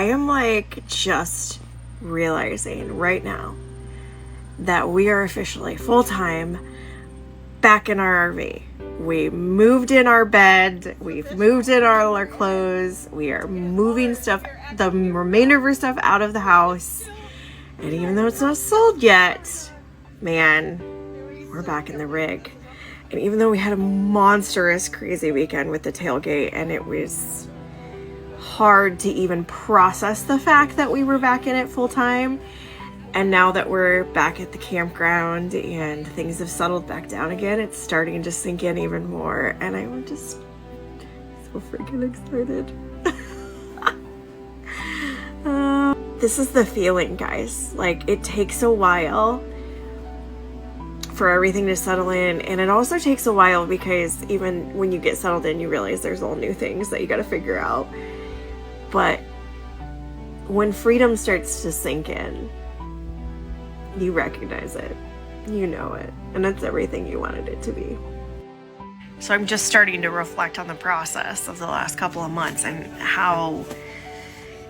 I am like just realizing right now that we are officially full-time back in our RV. We moved in our bed, we've moved in all our clothes, we are moving stuff, the remainder of our stuff out of the house. And even though it's not sold yet, man, we're back in the rig. And even though we had a monstrous crazy weekend with the tailgate, and it was hard to even process the fact that we were back in it full time, and now that we're back at the campground and things have settled back down again, it's starting to sink in even more, and I'm just so freaking excited. This is the feeling, guys. Like, it takes a while for everything to settle in, and it also takes a while because even when you get settled in, you realize there's all new things that you got to figure out. But when freedom starts to sink in, you recognize it, you know it, and it's everything you wanted it to be. So I'm just starting to reflect on the process of the last couple of months and how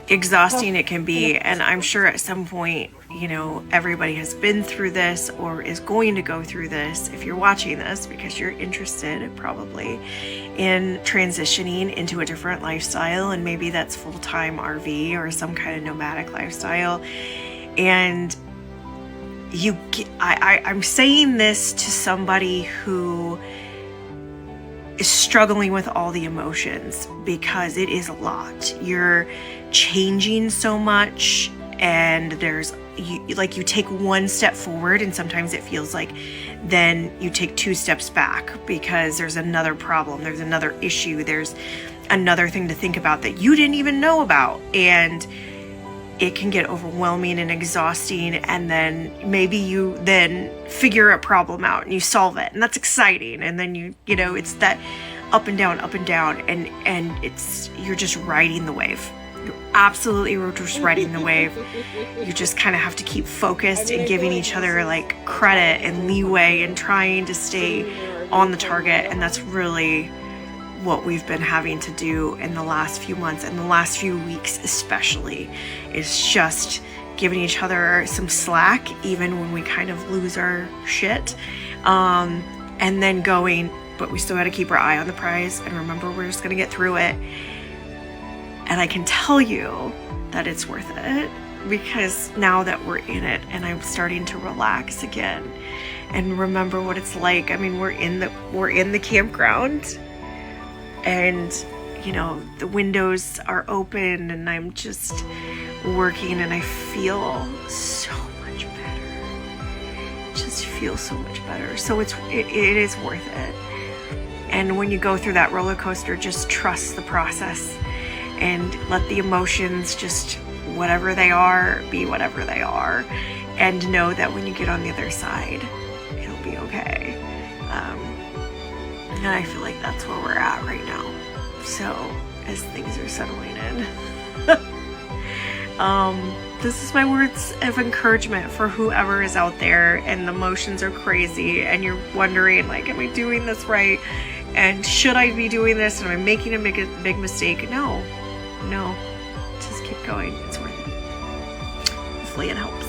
exhausting it can be. And I'm sure at some point, you know, everybody has been through this or is going to go through this, if you're watching this, because you're interested probably in transitioning into a different lifestyle, and maybe that's full-time RV or some kind of nomadic lifestyle. And I'm saying this to somebody who is struggling with all the emotions, because it is a lot. You're changing so much, and you take one step forward, and sometimes it feels like then you take two steps back because there's another problem, there's another issue, there's another thing to think about that you didn't even know about, and it can get overwhelming and exhausting. And then maybe you then figure a problem out and you solve it, and that's exciting. And then you know, it's that up and down, and you're just riding the wave. You're absolutely just riding the wave. You just kind of have to keep focused and giving each other like credit and leeway and trying to stay on the target. And that's really what we've been having to do in the last few months and the last few weeks especially, is just giving each other some slack even when we kind of lose our shit, and then going, but we still got to keep our eye on the prize and remember we're just going to get through it. And I can tell you that it's worth it, because now that we're in it and I'm starting to relax again and remember what it's like. I mean, we're in the campground, and you know, the windows are open and I'm just working, and I feel so much better. Just feel so much better. So it is worth it. And when you go through that roller coaster, just trust the process and let the emotions, just whatever they are, be whatever they are, and know that when you get on the other side, it'll be okay. And I feel like that's where we're at right now. So as things are settling in, this is my words of encouragement for whoever is out there and the emotions are crazy and you're wondering, like, am I doing this right? And should I be doing this? And am I making a big mistake? No, just keep going. It's worth it. Hopefully it helps.